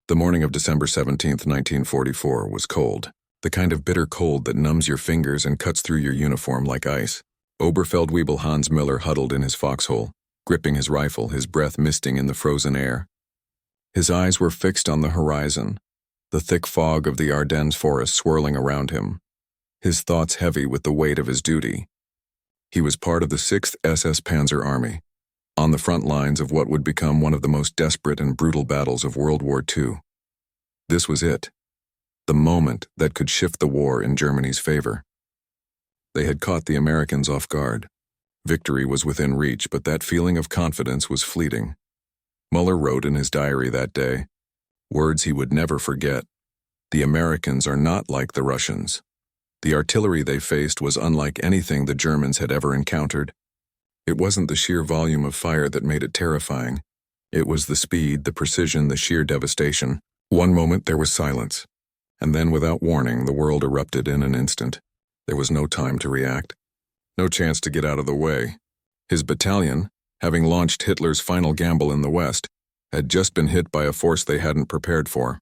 The morning of December 17, 1944, was cold. The kind of bitter cold that numbs your fingers and cuts through your uniform like ice. Oberfeldwebel Hans Miller huddled in his foxhole, gripping his rifle, his breath misting in the frozen air. His eyes were fixed on the horizon, the thick fog of the Ardennes forest swirling around him, his thoughts heavy with the weight of his duty. He was part of the 6th SS Panzer Army, on the front lines of what would become one of the most desperate and brutal battles of World War II. This was it, the moment that could shift the war in Germany's favor. They had caught the Americans off guard. Victory was within reach, but that feeling of confidence was fleeting. Muller wrote in his diary that day, words he would never forget, "The Americans are not like the Russians." The artillery they faced was unlike anything the Germans had ever encountered. It wasn't the sheer volume of fire that made it terrifying. It was the speed, the precision, the sheer devastation. One moment there was silence, and then without warning the world erupted in an instant. There was no time to react, no chance to get out of the way. His battalion, having launched Hitler's final gamble in the West, had just been hit by a force they hadn't prepared for.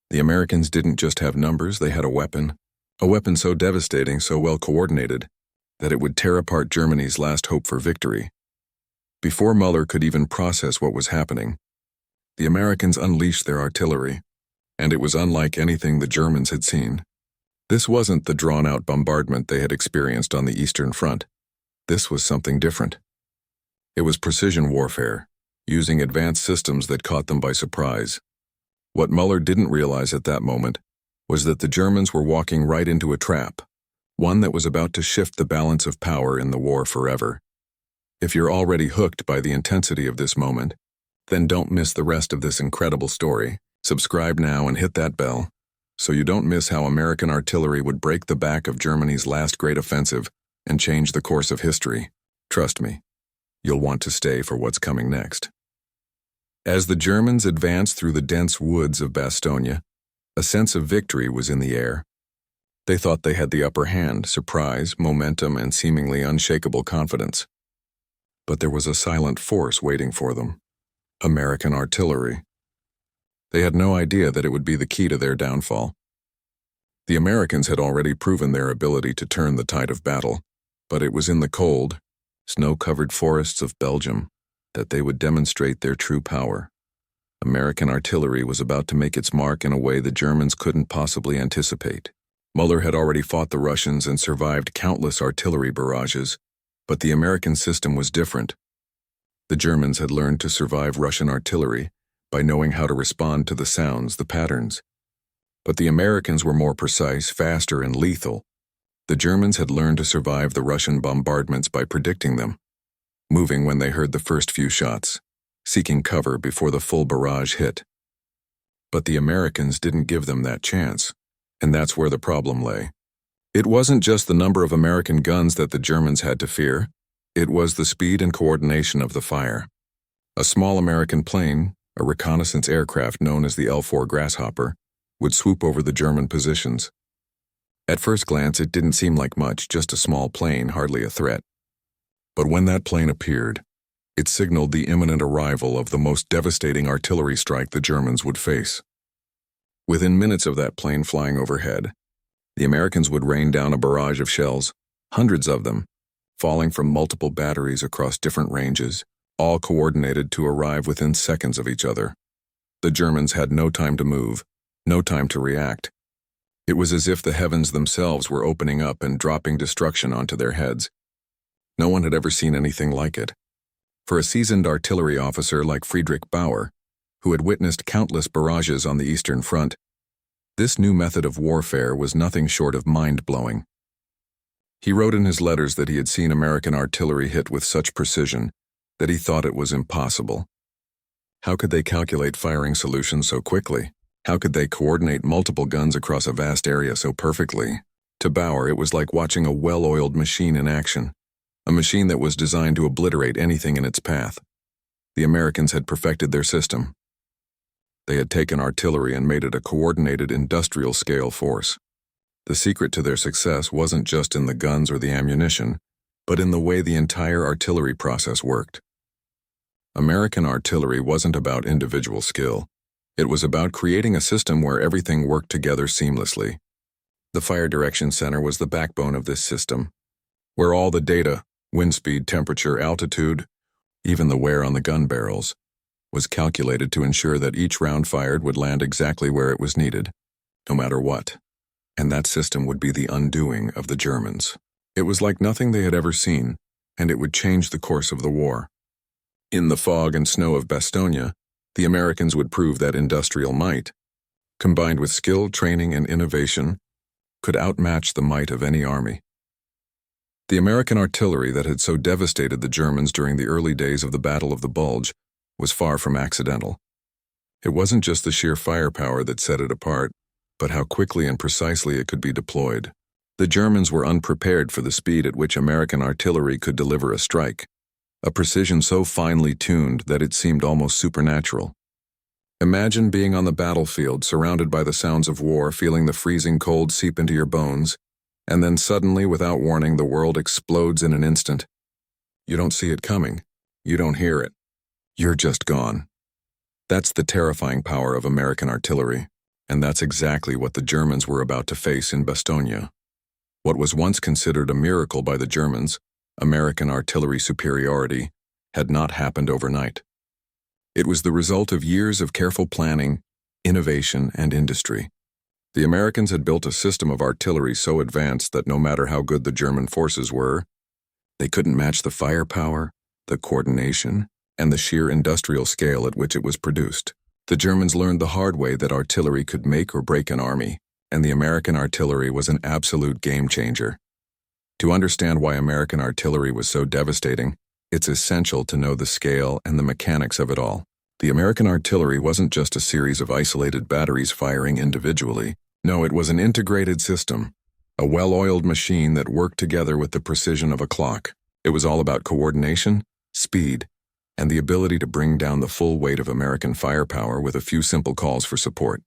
The Americans didn't just have numbers, they had a weapon so devastating, so well coordinated, that it would tear apart Germany's last hope for victory. Before Muller could even process what was happening, the Americans unleashed their artillery, and it was unlike anything the Germans had seen. This wasn't the drawn-out bombardment they had experienced on the Eastern Front. This was something different. It was precision warfare, using advanced systems that caught them by surprise. What Muller didn't realize at that moment was that the Germans were walking right into a trap, one that was about to shift the balance of power in the war forever. If you're already hooked by the intensity of this moment, then don't miss the rest of this incredible story. Subscribe now and hit that bell, so you don't miss how American artillery would break the back of Germany's last great offensive and change the course of history. Trust me, you'll want to stay for what's coming next. As the Germans advanced through the dense woods of Bastogne, a sense of victory was in the air. They thought they had the upper hand, surprise, momentum, and seemingly unshakable confidence. But there was a silent force waiting for them: American artillery. They had no idea that it would be the key to their downfall. The Americans had already proven their ability to turn the tide of battle, but it was in the cold, snow-covered forests of Belgium that they would demonstrate their true power. American artillery was about to make its mark in a way the Germans couldn't possibly anticipate. Muller had already fought the Russians and survived countless artillery barrages, but the American system was different. The Germans had learned to survive Russian artillery by knowing how to respond to the sounds, the patterns. But the Americans were more precise, faster, and lethal. The Germans had learned to survive the Russian bombardments by predicting them, moving when they heard the first few shots, seeking cover before the full barrage hit. But the Americans didn't give them that chance, and that's where the problem lay. It wasn't just the number of American guns that the Germans had to fear, it was the speed and coordination of the fire. A small American plane, a reconnaissance aircraft known as the L-4 Grasshopper, would swoop over the German positions. At first glance, it didn't seem like much, just a small plane, hardly a threat. But when that plane appeared, it signaled the imminent arrival of the most devastating artillery strike the Germans would face. Within minutes of that plane flying overhead, the Americans would rain down a barrage of shells, hundreds of them, falling from multiple batteries across different ranges, all coordinated to arrive within seconds of each other. The Germans had no time to move, no time to react. It was as if the heavens themselves were opening up and dropping destruction onto their heads. No one had ever seen anything like it. For a seasoned artillery officer like Friedrich Bauer, who had witnessed countless barrages on the Eastern Front, this new method of warfare was nothing short of mind-blowing. He wrote in his letters that he had seen American artillery hit with such precision that he thought it was impossible. How could they calculate firing solutions so quickly? How could they coordinate multiple guns across a vast area so perfectly? To Bauer, it was like watching a well-oiled machine in action, a machine that was designed to obliterate anything in its path. The Americans had perfected their system. They had taken artillery and made it a coordinated industrial-scale force. The secret to their success wasn't just in the guns or the ammunition, but in the way the entire artillery process worked. American artillery wasn't about individual skill. It was about creating a system where everything worked together seamlessly. The Fire Direction Center was the backbone of this system, where all the data, wind speed, temperature, altitude, even the wear on the gun barrels, was calculated to ensure that each round fired would land exactly where it was needed, no matter what. And that system would be the undoing of the Germans. It was like nothing they had ever seen, and it would change the course of the war. In the fog and snow of Bastogne, the Americans would prove that industrial might, combined with skill, training, and innovation, could outmatch the might of any army. The American artillery that had so devastated the Germans during the early days of the Battle of the Bulge was far from accidental. It wasn't just the sheer firepower that set it apart, but how quickly and precisely it could be deployed. The Germans were unprepared for the speed at which American artillery could deliver a strike, a precision so finely tuned that it seemed almost supernatural. Imagine being on the battlefield, surrounded by the sounds of war, feeling the freezing cold seep into your bones, and then suddenly, without warning, the world explodes in an instant. You don't see it coming. You don't hear it. You're just gone. That's the terrifying power of American artillery, and that's exactly what the Germans were about to face in Bastogne. What was once considered a miracle by the Germans, American artillery superiority, had not happened overnight. It was the result of years of careful planning, innovation, and industry. The Americans had built a system of artillery so advanced that no matter how good the German forces were, they couldn't match the firepower, the coordination, and the sheer industrial scale at which it was produced. The Germans learned the hard way that artillery could make or break an army, and the American artillery was an absolute game changer. To understand why American artillery was so devastating, it's essential to know the scale and the mechanics of it all. The American artillery wasn't just a series of isolated batteries firing individually. No, it was an integrated system, a well-oiled machine that worked together with the precision of a clock. It was all about coordination, speed, and the ability to bring down the full weight of American firepower with a few simple calls for support.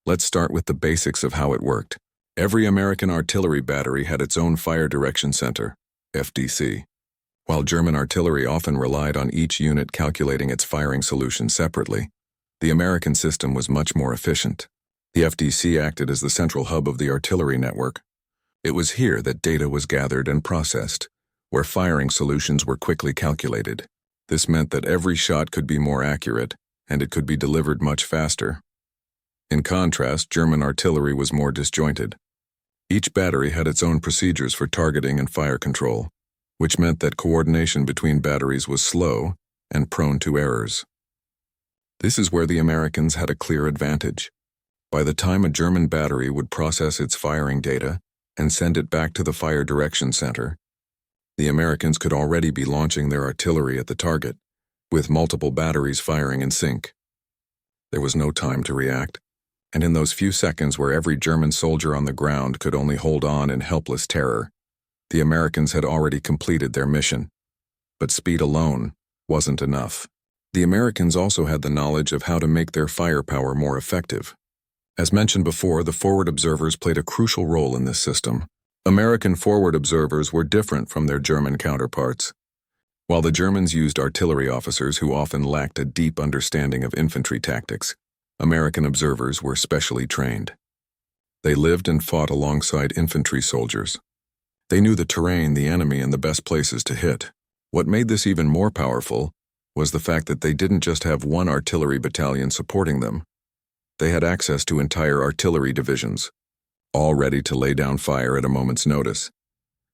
Let's start with the basics of how it worked. Every American artillery battery had its own Fire Direction Center, FDC. While German artillery often relied on each unit calculating its firing solution separately, the American system was much more efficient. The FDC acted as the central hub of the artillery network. It was here that data was gathered and processed, where firing solutions were quickly calculated. This meant that every shot could be more accurate, and it could be delivered much faster. In contrast, German artillery was more disjointed. Each battery had its own procedures for targeting and fire control, which meant that coordination between batteries was slow and prone to errors. This is where the Americans had a clear advantage. By the time a German battery would process its firing data and send it back to the Fire Direction Center, the Americans could already be launching their artillery at the target, with multiple batteries firing in sync. There was no time to react, and in those few seconds where every German soldier on the ground could only hold on in helpless terror, the Americans had already completed their mission. But speed alone wasn't enough. The Americans also had the knowledge of how to make their firepower more effective. As mentioned before, the forward observers played a crucial role in this system. American forward observers were different from their German counterparts. While the Germans used artillery officers who often lacked a deep understanding of infantry tactics, American observers were specially trained. They lived and fought alongside infantry soldiers. They knew the terrain, the enemy, and the best places to hit. What made this even more powerful was the fact that they didn't just have one artillery battalion supporting them. They had access to entire artillery divisions, all ready to lay down fire at a moment's notice.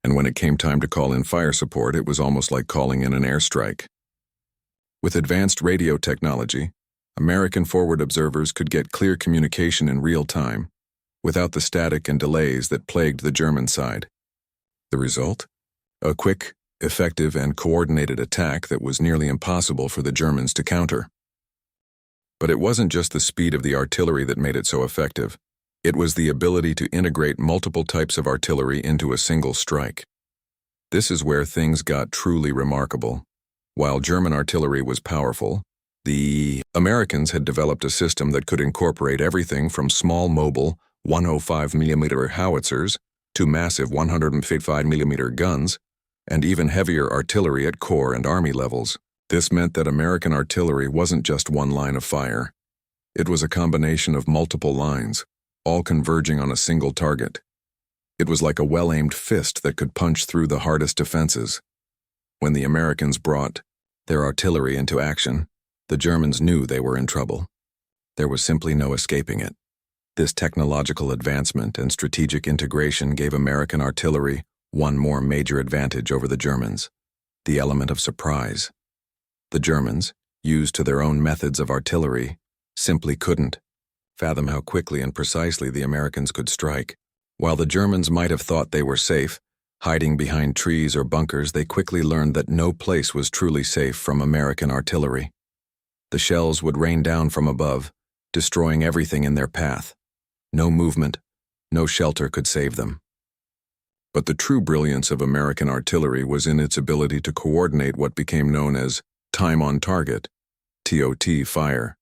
And when it came time to call in fire support, it was almost like calling in an airstrike. With advanced radio technology, American forward observers could get clear communication in real time, without the static and delays that plagued the German side. The result? A quick, effective, and coordinated attack that was nearly impossible for the Germans to counter. But it wasn't just the speed of the artillery that made it so effective. It was the ability to integrate multiple types of artillery into a single strike. This is where things got truly remarkable. While German artillery was powerful, the Americans had developed a system that could incorporate everything from small mobile 105mm howitzers to massive 155mm guns, and even heavier artillery at corps and army levels. This meant that American artillery wasn't just one line of fire. It was a combination of multiple lines, all converging on a single target. It was like a well-aimed fist that could punch through the hardest defenses. When the Americans brought their artillery into action, the Germans knew they were in trouble. There was simply no escaping it. This technological advancement and strategic integration gave American artillery one more major advantage over the Germans: the element of surprise. The Germans, used to their own methods of artillery, simply couldn't fathom how quickly and precisely the Americans could strike. While the Germans might have thought they were safe, hiding behind trees or bunkers, they quickly learned that no place was truly safe from American artillery. The shells would rain down from above, destroying everything in their path. No movement, no shelter could save them. But the true brilliance of American artillery was in its ability to coordinate what became known as time on target, TOT fire.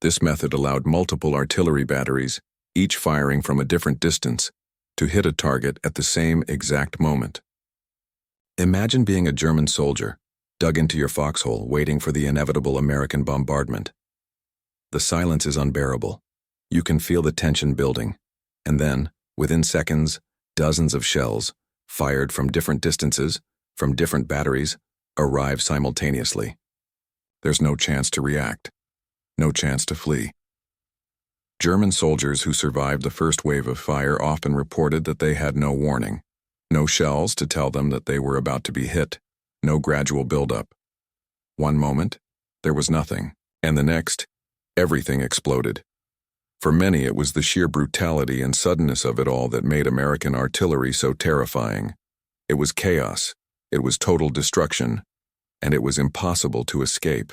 This method allowed multiple artillery batteries, each firing from a different distance, to hit a target at the same exact moment. Imagine being a German soldier, dug into your foxhole, waiting for the inevitable American bombardment. The silence is unbearable. You can feel the tension building, and then, within seconds, dozens of shells, fired from different distances, from different batteries, arrive simultaneously. There's no chance to react, no chance to flee. German soldiers who survived the first wave of fire often reported that they had no warning, no shells to tell them that they were about to be hit, no gradual buildup. One moment, there was nothing, and the next, everything exploded. For many, it was the sheer brutality and suddenness of it all that made American artillery so terrifying. It was chaos, it was total destruction, and it was impossible to escape.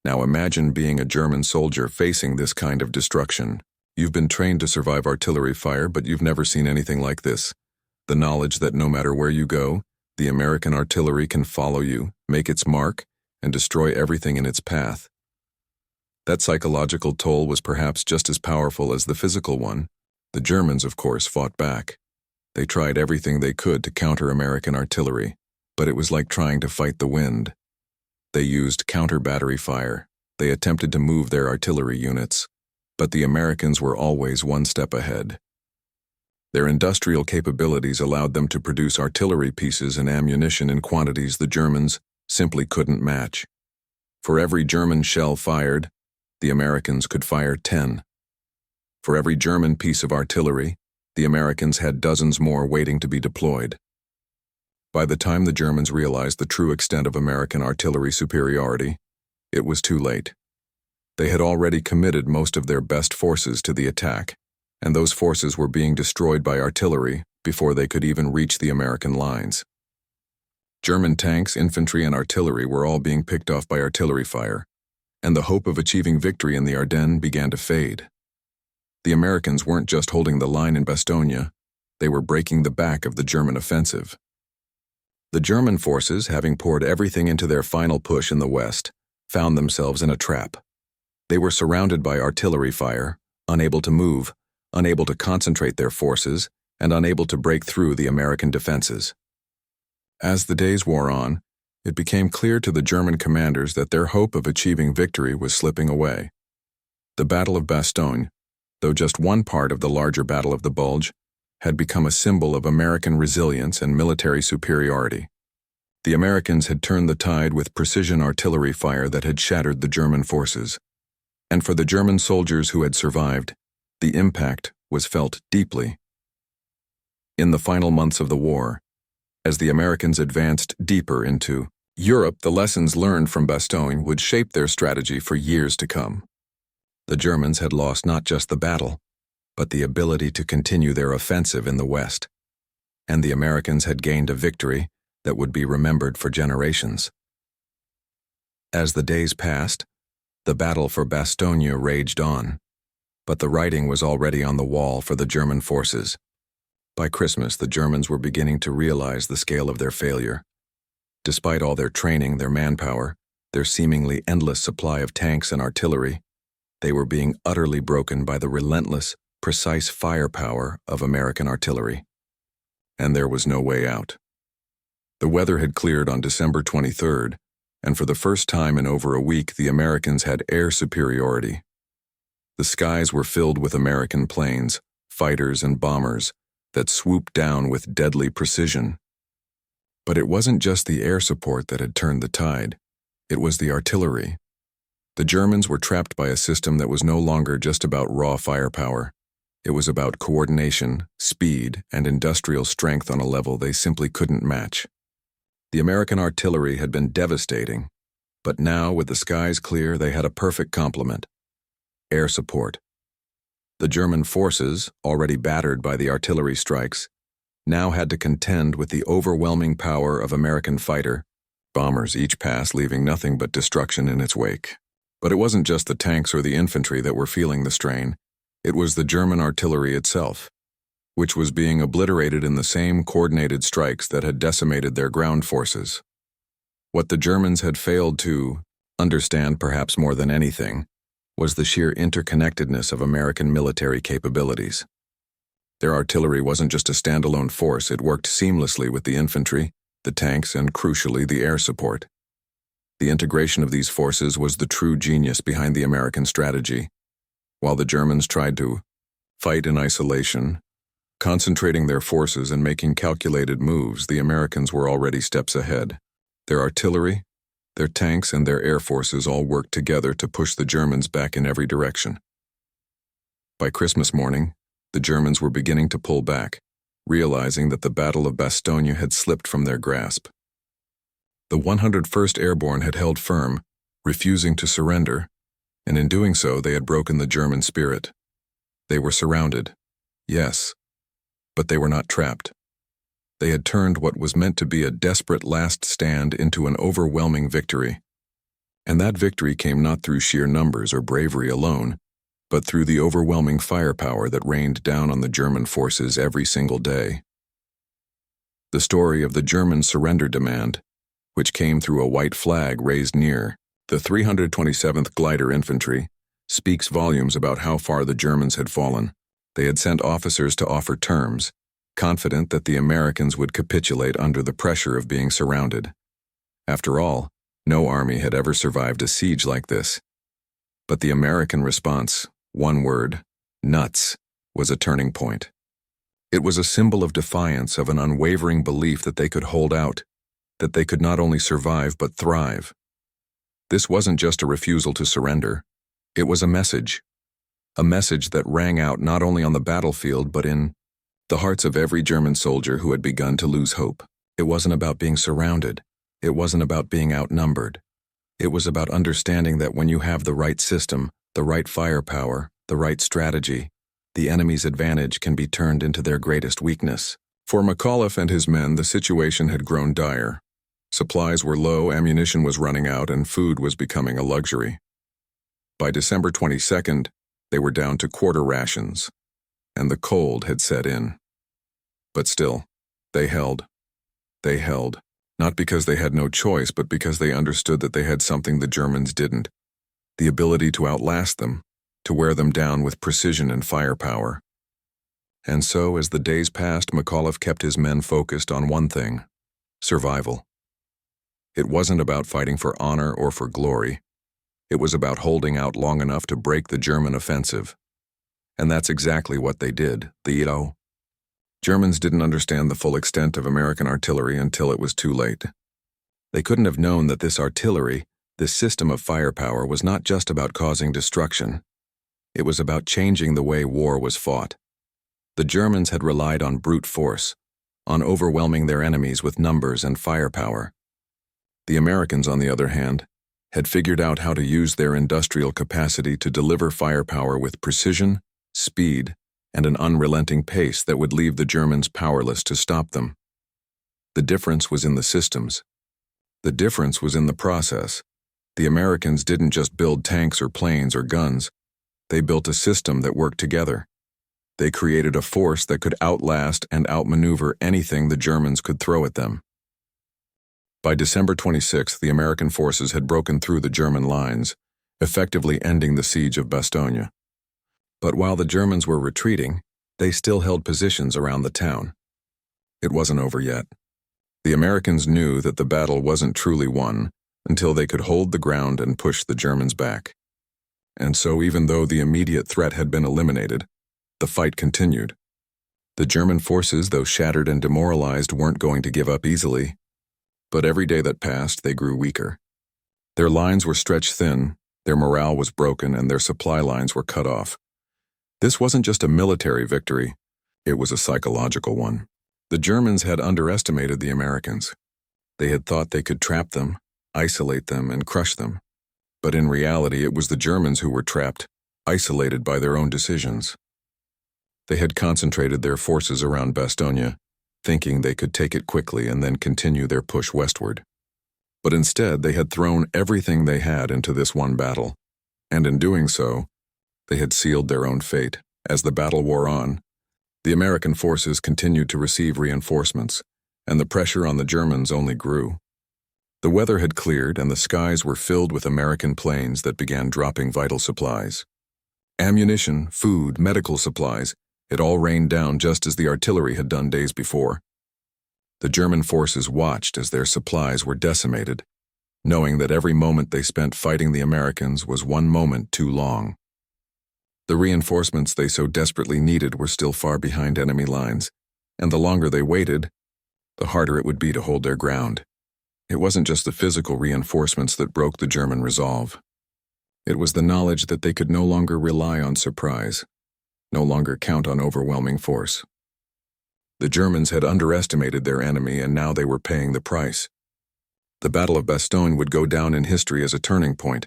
Now imagine being a German soldier facing this kind of destruction. You've been trained to survive artillery fire, but you've never seen anything like this. The knowledge that no matter where you go, the American artillery can follow you, make its mark, and destroy everything in its path. That psychological toll was perhaps just as powerful as the physical one. The Germans, of course, fought back. They tried everything they could to counter American artillery, but it was like trying to fight the wind. They used counter-battery fire. They attempted to move their artillery units, but the Americans were always one step ahead. Their industrial capabilities allowed them to produce artillery pieces and ammunition in quantities the Germans simply couldn't match. For every German shell fired, the Americans could fire 10. For every German piece of artillery, the Americans had dozens more waiting to be deployed. By the time the Germans realized the true extent of American artillery superiority, it was too late. They had already committed most of their best forces to the attack, and those forces were being destroyed by artillery before they could even reach the American lines. German tanks, infantry, and artillery were all being picked off by artillery fire, and the hope of achieving victory in the Ardennes began to fade. The Americans weren't just holding the line in Bastogne, they were breaking the back of the German offensive. The German forces, having poured everything into their final push in the west, found themselves in a trap. They were surrounded by artillery fire, unable to move, unable to concentrate their forces, and unable to break through the American defenses. As the days wore on, it became clear to the German commanders that their hope of achieving victory was slipping away. The Battle of Bastogne, though just one part of the larger Battle of the Bulge, had become a symbol of American resilience and military superiority. The Americans had turned the tide with precision artillery fire that had shattered the German forces. And for the German soldiers who had survived, the impact was felt deeply. In the final months of the war, as the Americans advanced deeper into Europe, the lessons learned from Bastogne would shape their strategy for years to come. The Germans had lost not just the battle, but the ability to continue their offensive in the West, and the Americans had gained a victory that would be remembered for generations. As the days passed, the battle for Bastogne raged on, but the writing was already on the wall for the German forces. By Christmas, the Germans were beginning to realize the scale of their failure. Despite all their training, their manpower, their seemingly endless supply of tanks and artillery, they were being utterly broken by the relentless, precise firepower of American artillery. And there was no way out. The weather had cleared on December 23rd, and for the first time in over a week, the Americans had air superiority, The skies were filled with American planes, fighters and bombers that swooped down with deadly precision. But it wasn't just the air support that had turned the tide. It was the artillery. The Germans were trapped by a system that was no longer just about raw firepower. It was about coordination, speed, and industrial strength on a level they simply couldn't match. The American artillery had been devastating, but now, with the skies clear, they had a perfect complement: air support. The German forces, already battered by the artillery strikes, now had to contend with the overwhelming power of American fighter bombers, each pass leaving nothing but destruction in its wake. But it wasn't just the tanks or the infantry that were feeling the strain. It was the German artillery itself, which was being obliterated in the same coordinated strikes that had decimated their ground forces. What the Germans had failed to understand, perhaps more than anything, was the sheer interconnectedness of American military capabilities. Their artillery wasn't just a standalone force, it worked seamlessly with the infantry, the tanks, and crucially, the air support. The integration of these forces was the true genius behind the American strategy. While the Germans tried to fight in isolation, concentrating their forces and making calculated moves, the Americans were already steps ahead. Their artillery, their tanks, and their air forces all worked together to push the Germans back in every direction. By Christmas morning, the Germans were beginning to pull back, realizing that the Battle of Bastogne had slipped from their grasp. The 101st Airborne had held firm, refusing to surrender, and in doing so they had broken the German spirit. They were surrounded, yes, but they were not trapped. They had turned what was meant to be a desperate last stand into an overwhelming victory. And that victory came not through sheer numbers or bravery alone, but through the overwhelming firepower that rained down on the German forces every single day. The story of the German surrender demand, which came through a white flag raised near the 327th Glider Infantry, speaks volumes about how far the Germans had fallen. They had sent officers to offer terms, confident that the Americans would capitulate under the pressure of being surrounded. After all, no army had ever survived a siege like this. But the American response, one word, nuts, was a turning point. It was a symbol of defiance, of an unwavering belief that they could hold out, that they could not only survive but thrive. This wasn't just a refusal to surrender. It was a message that rang out not only on the battlefield but in the hearts of every German soldier who had begun to lose hope. It wasn't about being surrounded. It wasn't about being outnumbered. It was about understanding that when you have the right system, the right firepower, the right strategy, the enemy's advantage can be turned into their greatest weakness. For McAuliffe and his men, the situation had grown dire. Supplies were low, ammunition was running out, and food was becoming a luxury. By December 22nd, they were down to quarter rations, and the cold had set in. But still, they held. They held, not because they had no choice, but because they understood that they had something the Germans didn't: the ability to outlast them, to wear them down with precision and firepower. And so, as the days passed, McAuliffe kept his men focused on one thing: survival. It wasn't about fighting for honor or for glory. It was about holding out long enough to break the German offensive. And that's exactly what they did. The Germans didn't understand the full extent of American artillery until it was too late. They couldn't have known that this artillery, this system of firepower, was not just about causing destruction. It was about changing the way war was fought. The Germans had relied on brute force, on overwhelming their enemies with numbers and firepower. The Americans, on the other hand, had figured out how to use their industrial capacity to deliver firepower with precision, speed, and an unrelenting pace that would leave the Germans powerless to stop them. The difference was in the systems. The difference was in the process. The Americans didn't just build tanks or planes or guns. They built a system that worked together. They created a force that could outlast and outmaneuver anything the Germans could throw at them. By December 26th, the American forces had broken through the German lines, effectively ending the siege of Bastogne. But while the Germans were retreating, they still held positions around the town. It wasn't over yet. The Americans knew that the battle wasn't truly won until they could hold the ground and push the Germans back. And so even though the immediate threat had been eliminated, the fight continued. The German forces, though shattered and demoralized, weren't going to give up easily. But every day that passed, they grew weaker. Their lines were stretched thin, their morale was broken, and their supply lines were cut off. This wasn't just a military victory, it was a psychological one. The Germans had underestimated the Americans. They had thought they could trap them, isolate them, and crush them. But in reality, it was the Germans who were trapped, isolated by their own decisions. They had concentrated their forces around Bastogne, thinking they could take it quickly and then continue their push westward. But instead, they had thrown everything they had into this one battle, and in doing so, they had sealed their own fate. As the battle wore on, the American forces continued to receive reinforcements, and the pressure on the Germans only grew. The weather had cleared, and the skies were filled with American planes that began dropping vital supplies. Ammunition, food, medical supplies, it all rained down just as the artillery had done days before. The German forces watched as their supplies were decimated, knowing that every moment they spent fighting the Americans was one moment too long. The reinforcements they so desperately needed were still far behind enemy lines, and the longer they waited, the harder it would be to hold their ground. It wasn't just the physical reinforcements that broke the German resolve. It was the knowledge that they could no longer rely on surprise, no longer count on overwhelming force. The Germans had underestimated their enemy, and now they were paying the price. The Battle of Bastogne would go down in history as a turning point,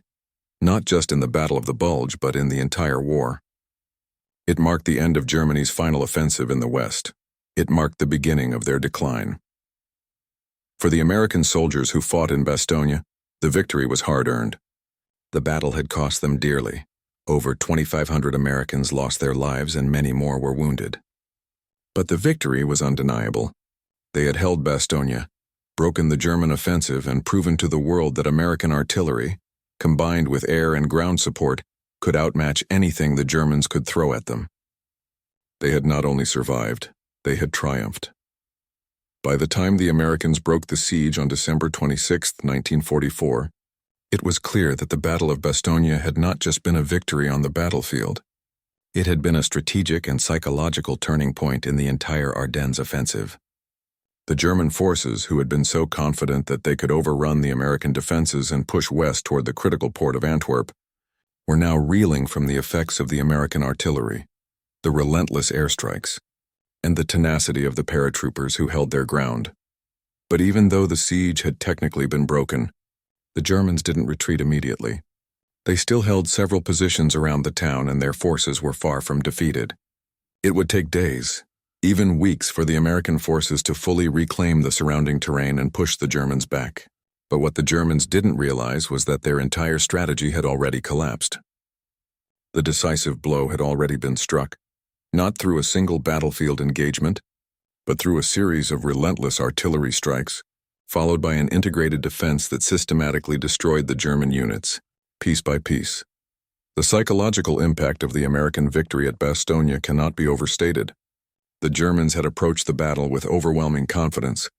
not just in the Battle of the Bulge, but in the entire war. It marked the end of Germany's final offensive in the West. It marked the beginning of their decline. For the American soldiers who fought in Bastogne, the victory was hard-earned. The battle had cost them dearly. Over 2,500 Americans lost their lives and many more were wounded. But the victory was undeniable. They had held Bastogne, broken the German offensive, and proven to the world that American artillery, combined with air and ground support, could outmatch anything the Germans could throw at them. They had not only survived, they had triumphed. By the time the Americans broke the siege on December 26, 1944, it was clear that the Battle of Bastogne had not just been a victory on the battlefield. It had been a strategic and psychological turning point in the entire Ardennes offensive. The German forces, who had been so confident that they could overrun the American defenses and push west toward the critical port of Antwerp, were now reeling from the effects of the American artillery, the relentless airstrikes, and the tenacity of the paratroopers who held their ground. But even though the siege had technically been broken, the Germans didn't retreat immediately. They still held several positions around the town, and their forces were far from defeated. It would take days, even weeks, for the American forces to fully reclaim the surrounding terrain and push the Germans back. But what the Germans didn't realize was that their entire strategy had already collapsed. The decisive blow had already been struck, not through a single battlefield engagement, but through a series of relentless artillery strikes, followed by an integrated defense that systematically destroyed the German units, piece by piece. The psychological impact of the American victory at Bastogne cannot be overstated. The Germans had approached the battle with overwhelming confidence,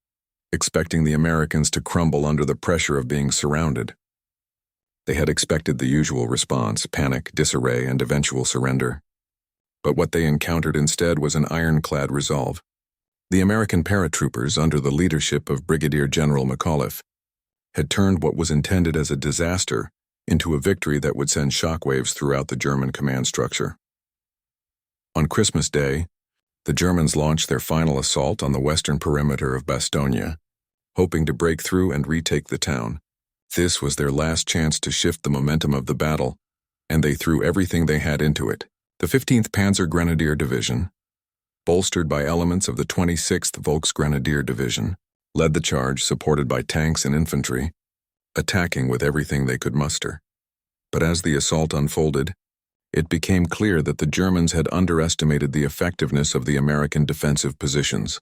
expecting the Americans to crumble under the pressure of being surrounded. They had expected the usual response: panic, disarray, and eventual surrender. But what they encountered instead was an ironclad resolve. The American paratroopers, under the leadership of Brigadier General McAuliffe, had turned what was intended as a disaster into a victory that would send shockwaves throughout the German command structure. On Christmas Day, the Germans launched their final assault on the western perimeter of Bastogne, hoping to break through and retake the town. This was their last chance to shift the momentum of the battle, and they threw everything they had into it. The 15th Panzer Grenadier Division, bolstered by elements of the 26th Volksgrenadier Division, led the charge, supported by tanks and infantry, attacking with everything they could muster. But as the assault unfolded, it became clear that the Germans had underestimated the effectiveness of the American defensive positions.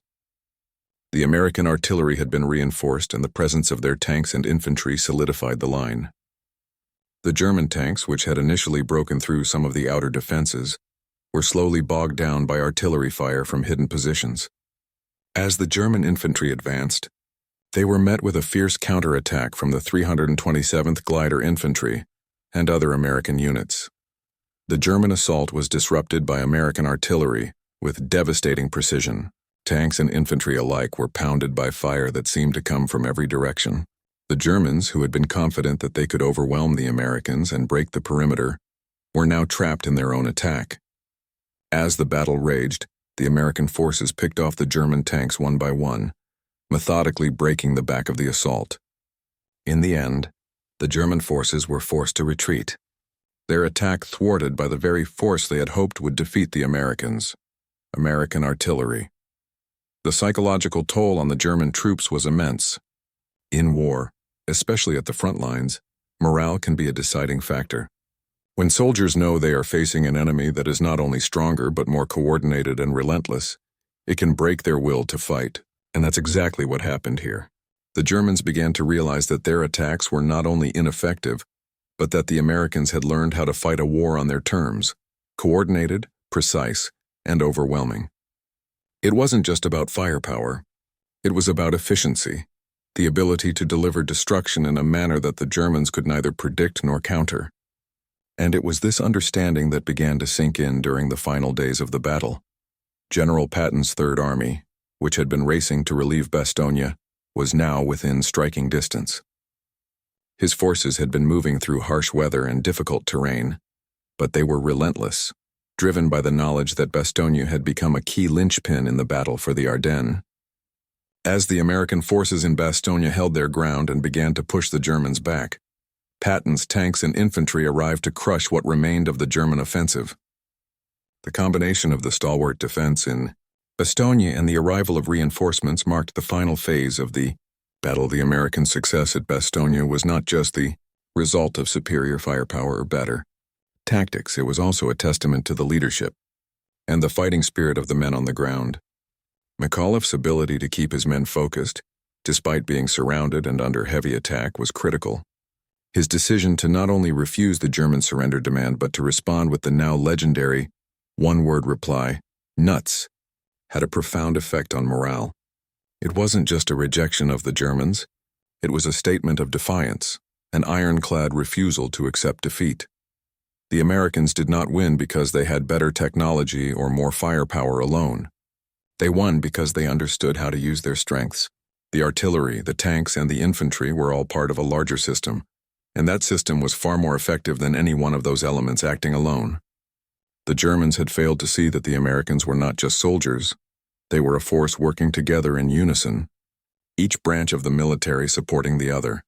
The American artillery had been reinforced, and the presence of their tanks and infantry solidified the line. The German tanks, which had initially broken through some of the outer defenses, were slowly bogged down by artillery fire from hidden positions. As the German infantry advanced, they were met with a fierce counterattack from the 327th Glider Infantry and other American units. The German assault was disrupted by American artillery with devastating precision. Tanks and infantry alike were pounded by fire that seemed to come from every direction. The Germans, who had been confident that they could overwhelm the Americans and break the perimeter, were now trapped in their own attack. As the battle raged, the American forces picked off the German tanks one by one, methodically breaking the back of the assault. In the end, the German forces were forced to retreat, their attack thwarted by the very force they had hoped would defeat the Americans: American artillery. The psychological toll on the German troops was immense. In war, especially at the front lines, morale can be a deciding factor. When soldiers know they are facing an enemy that is not only stronger but more coordinated and relentless, it can break their will to fight, and that's exactly what happened here. The Germans began to realize that their attacks were not only ineffective, but that the Americans had learned how to fight a war on their terms: coordinated, precise, and overwhelming. It wasn't just about firepower. It was about efficiency, the ability to deliver destruction in a manner that the Germans could neither predict nor counter. And it was this understanding that began to sink in during the final days of the battle. General Patton's Third Army, which had been racing to relieve Bastogne, was now within striking distance. His forces had been moving through harsh weather and difficult terrain, but they were relentless, driven by the knowledge that Bastogne had become a key linchpin in the battle for the Ardennes. As the American forces in Bastogne held their ground and began to push the Germans back, Patton's tanks and infantry arrived to crush what remained of the German offensive. The combination of the stalwart defense in Bastogne and the arrival of reinforcements marked the final phase of the battle. The American success at Bastogne was not just the result of superior firepower or better tactics, it was also a testament to the leadership and the fighting spirit of the men on the ground. McAuliffe's ability to keep his men focused, despite being surrounded and under heavy attack, was critical. His decision to not only refuse the German surrender demand but to respond with the now legendary one-word reply, "nuts," had a profound effect on morale. It wasn't just a rejection of the Germans, it was a statement of defiance, an ironclad refusal to accept defeat. The Americans did not win because they had better technology or more firepower alone. They won because they understood how to use their strengths. The artillery, the tanks, and the infantry were all part of a larger system, and that system was far more effective than any one of those elements acting alone. The Germans had failed to see that the Americans were not just soldiers. They were a force working together in unison, each branch of the military supporting the other,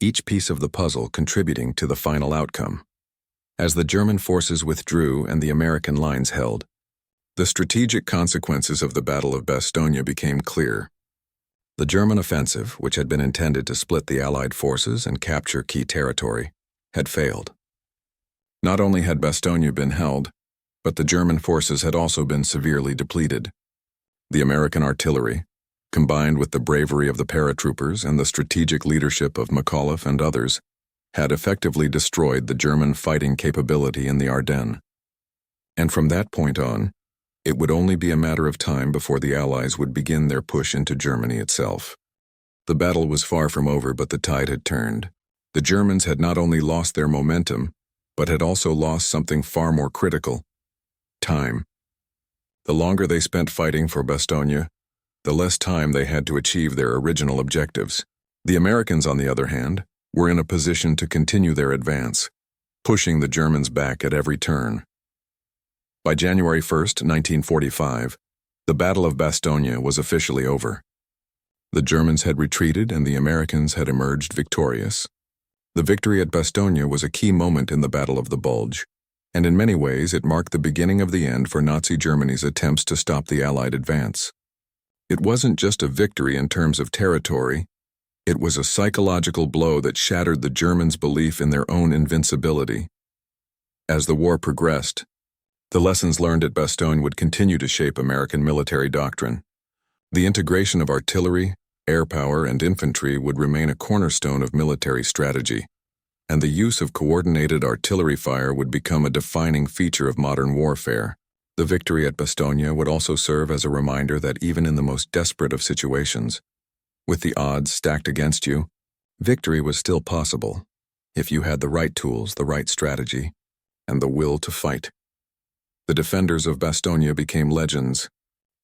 each piece of the puzzle contributing to the final outcome. As the German forces withdrew and the American lines held, the strategic consequences of the Battle of Bastogne became clear. The German offensive, which had been intended to split the Allied forces and capture key territory, had failed. Not only had Bastogne been held, but the German forces had also been severely depleted. The American artillery, combined with the bravery of the paratroopers and the strategic leadership of McAuliffe and others, had effectively destroyed the German fighting capability in the Ardennes. And from that point on, it would only be a matter of time before the Allies would begin their push into Germany itself. The battle was far from over, but the tide had turned. The Germans had not only lost their momentum, but had also lost something far more critical: time. The longer they spent fighting for Bastogne, the less time they had to achieve their original objectives. The Americans, on the other hand, were in a position to continue their advance, pushing the Germans back at every turn. By January 1st, 1945, the Battle of Bastogne was officially over. The Germans had retreated and the Americans had emerged victorious. The victory at Bastogne was a key moment in the Battle of the Bulge, and in many ways it marked the beginning of the end for Nazi Germany's attempts to stop the Allied advance. It wasn't just a victory in terms of territory, it was a psychological blow that shattered the Germans' belief in their own invincibility. As the war progressed, the lessons learned at Bastogne would continue to shape American military doctrine. The integration of artillery, air power, and infantry would remain a cornerstone of military strategy, and the use of coordinated artillery fire would become a defining feature of modern warfare. The victory at Bastogne would also serve as a reminder that even in the most desperate of situations, with the odds stacked against you, victory was still possible if you had the right tools, the right strategy, and the will to fight. The defenders of Bastogne became legends.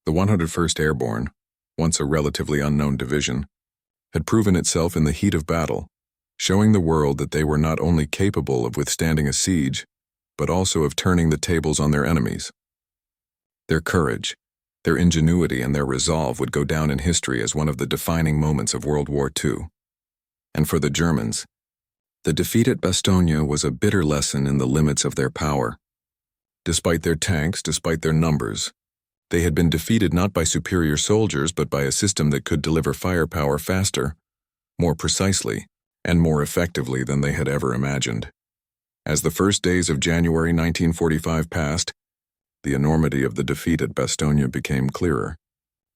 The 101st Airborne, once a relatively unknown division, had proven itself in the heat of battle, showing the world that they were not only capable of withstanding a siege, but also of turning the tables on their enemies. Their courage, their ingenuity, and their resolve would go down in history as one of the defining moments of World War II. And for the Germans, the defeat at Bastogne was a bitter lesson in the limits of their power. Despite their tanks, despite their numbers, they had been defeated not by superior soldiers but by a system that could deliver firepower faster, more precisely, and more effectively than they had ever imagined. As the first days of January 1945 passed, the enormity of the defeat at Bastogne became clearer.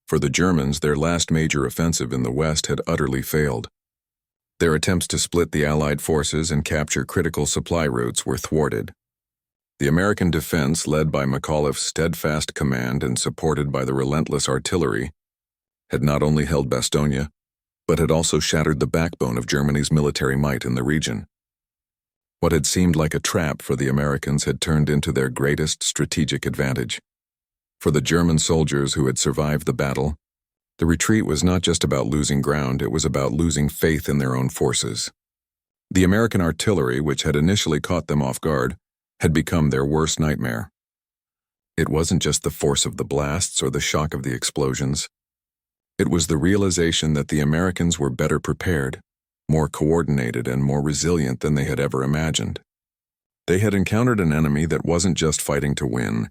For the Germans, their last major offensive in the West had utterly failed. Their attempts to split the Allied forces and capture critical supply routes were thwarted. The American defense, led by McAuliffe's steadfast command and supported by the relentless artillery, had not only held Bastogne, but had also shattered the backbone of Germany's military might in the region. What had seemed like a trap for the Americans had turned into their greatest strategic advantage. For the German soldiers who had survived the battle, the retreat was not just about losing ground, it was about losing faith in their own forces. The American artillery, which had initially caught them off guard, had become their worst nightmare. It wasn't just the force of the blasts or the shock of the explosions. It was the realization that the Americans were better prepared, more coordinated, and more resilient than they had ever imagined. They had encountered an enemy that wasn't just fighting to win.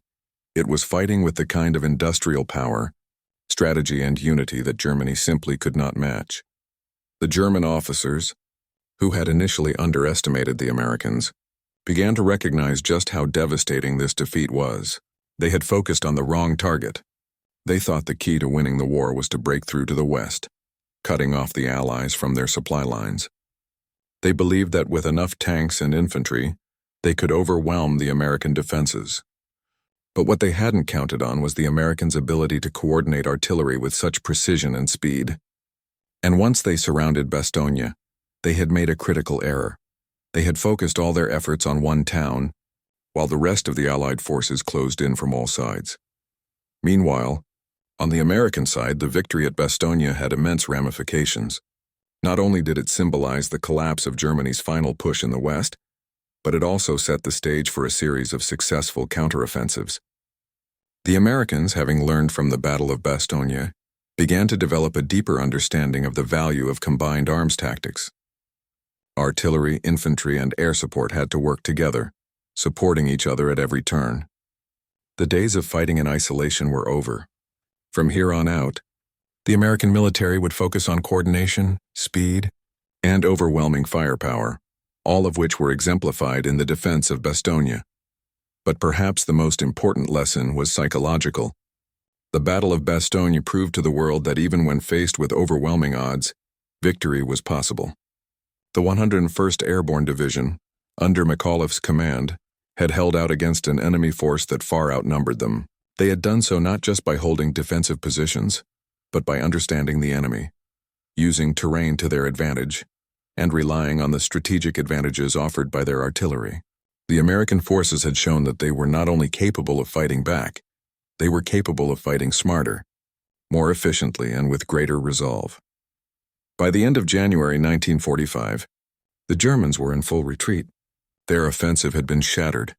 It was fighting with the kind of industrial power, strategy, and unity that Germany simply could not match. The German officers, who had initially underestimated the Americans, began to recognize just how devastating this defeat was. They had focused on the wrong target. They thought the key to winning the war was to break through to the West, cutting off the Allies from their supply lines. They believed that with enough tanks and infantry, they could overwhelm the American defenses. But what they hadn't counted on was the Americans' ability to coordinate artillery with such precision and speed. And once they surrounded Bastogne, they had made a critical error. They had focused all their efforts on one town, while the rest of the Allied forces closed in from all sides. Meanwhile, on the American side, the victory at Bastogne had immense ramifications. Not only did it symbolize the collapse of Germany's final push in the West, but it also set the stage for a series of successful counteroffensives. The Americans, having learned from the Battle of Bastogne, began to develop a deeper understanding of the value of combined arms tactics. Artillery, infantry, and air support had to work together, supporting each other at every turn. The days of fighting in isolation were over. From here on out, the American military would focus on coordination, speed, and overwhelming firepower, all of which were exemplified in the defense of Bastogne. But perhaps the most important lesson was psychological. The Battle of Bastogne proved to the world that even when faced with overwhelming odds, victory was possible. The 101st Airborne Division, under McAuliffe's command, had held out against an enemy force that far outnumbered them. They had done so not just by holding defensive positions, but by understanding the enemy, using terrain to their advantage, and relying on the strategic advantages offered by their artillery. The American forces had shown that they were not only capable of fighting back, they were capable of fighting smarter, more efficiently, and with greater resolve. By the end of January 1945, the Germans were in full retreat. Their offensive had been shattered,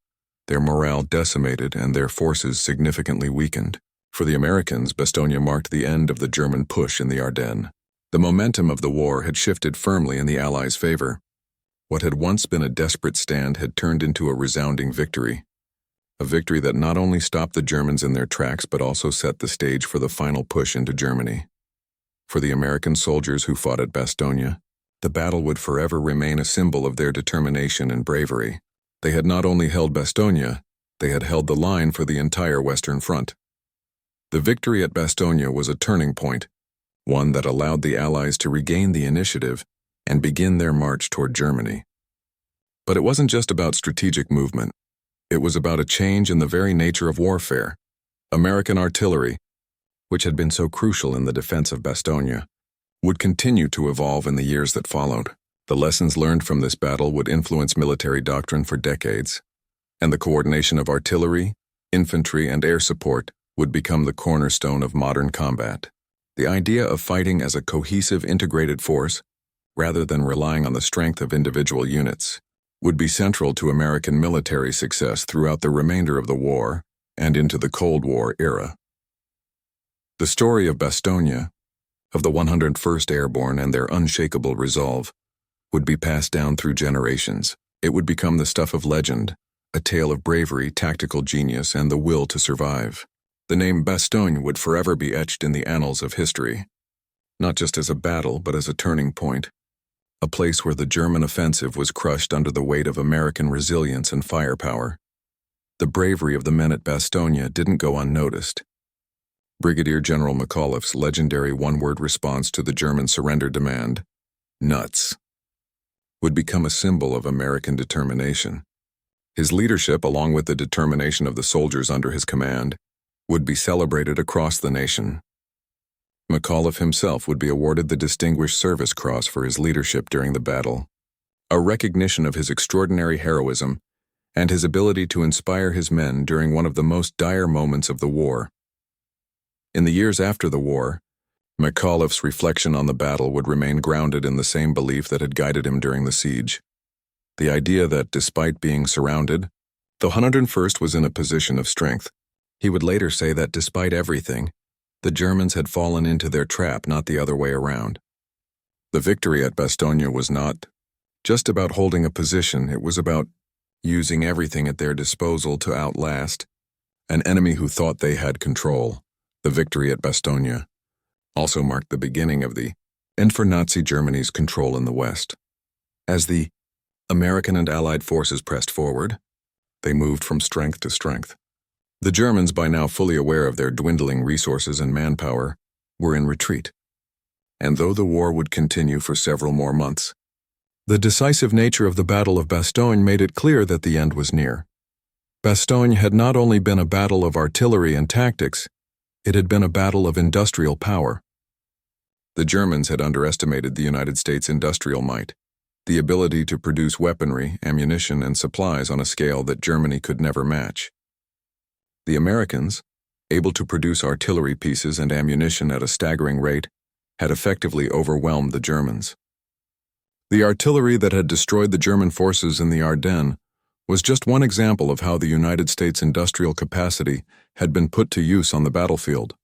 their morale decimated, and their forces significantly weakened. For the Americans, Bastogne marked the end of the German push in the Ardennes. The momentum of the war had shifted firmly in the Allies' favor. What had once been a desperate stand had turned into a resounding victory. A victory that not only stopped the Germans in their tracks but also set the stage for the final push into Germany. For the American soldiers who fought at Bastogne, the battle would forever remain a symbol of their determination and bravery. They had not only held Bastogne, they had held the line for the entire Western Front. The victory at Bastogne was a turning point, one that allowed the Allies to regain the initiative and begin their march toward Germany. But it wasn't just about strategic movement. It was about a change in the very nature of warfare. American artillery, which had been so crucial in the defense of Bastogne, would continue to evolve in the years that followed. The lessons learned from this battle would influence military doctrine for decades. and the coordination of artillery, infantry, and air support would become the cornerstone of modern combat. The idea of fighting as a cohesive, integrated force, rather than relying on the strength of individual units, would be central to American military success throughout the remainder of the war and into the Cold War era. The story of Bastogne, of the 101st Airborne and their unshakable resolve, would be passed down through generations. It would become the stuff of legend, a tale of bravery, tactical genius, and the will to survive. The name Bastogne would forever be etched in the annals of history, not just as a battle, but as a turning point, a place where the German offensive was crushed under the weight of American resilience and firepower. The bravery of the men at Bastogne didn't go unnoticed. Brigadier General McAuliffe's legendary one-word response to the German surrender demand, "Nuts," would become a symbol of American determination. His leadership, along with the determination of the soldiers under his command, would be celebrated across the nation. McAuliffe himself would be awarded the Distinguished Service Cross for his leadership during the battle, a recognition of his extraordinary heroism and his ability to inspire his men during one of the most dire moments of the war. In the years after the war, McAuliffe's reflection on the battle would remain grounded in the same belief that had guided him during the siege. The idea that, despite being surrounded, the 101st was in a position of strength. He would later say that despite everything, the Germans had fallen into their trap, not the other way around. The victory at Bastogne was not just about holding a position, it was about using everything at their disposal to outlast an enemy who thought they had control. The victory at Bastogne also marked the beginning of the end for Nazi Germany's control in the West. As the American and Allied forces pressed forward, they moved from strength to strength. The Germans, by now fully aware of their dwindling resources and manpower, were in retreat. And though the war would continue for several more months, the decisive nature of the Battle of Bastogne made it clear that the end was near. Bastogne had not only been a battle of artillery and tactics, it had been a battle of industrial power. The Germans had underestimated the United States' industrial might, the ability to produce weaponry, ammunition, and supplies on a scale that Germany could never match. The Americans, able to produce artillery pieces and ammunition at a staggering rate, had effectively overwhelmed the Germans. The artillery that had destroyed the German forces in the Ardennes was just one example of how the United States' industrial capacity had been put to use on the battlefield.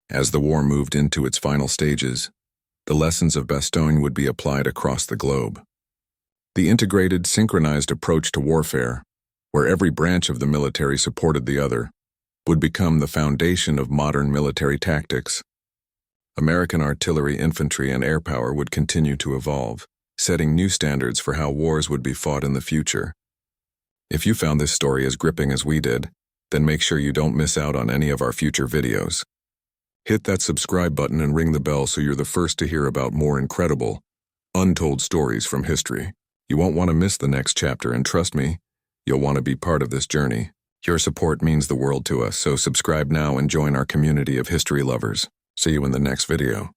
As the war moved into its final stages, the lessons of Bastogne would be applied across the globe. The integrated, synchronized approach to warfare, where every branch of the military supported the other, would become the foundation of modern military tactics. American artillery, infantry, and air power would continue to evolve, setting new standards for how wars would be fought in the future. If you found this story as gripping as we did, then make sure you don't miss out on any of our future videos. Hit that subscribe button and ring the bell so you're the first to hear about more incredible, untold stories from history. You won't want to miss the next chapter, and trust me, you'll want to be part of this journey. Your support means the world to us, so subscribe now and join our community of history lovers. See you in the next video.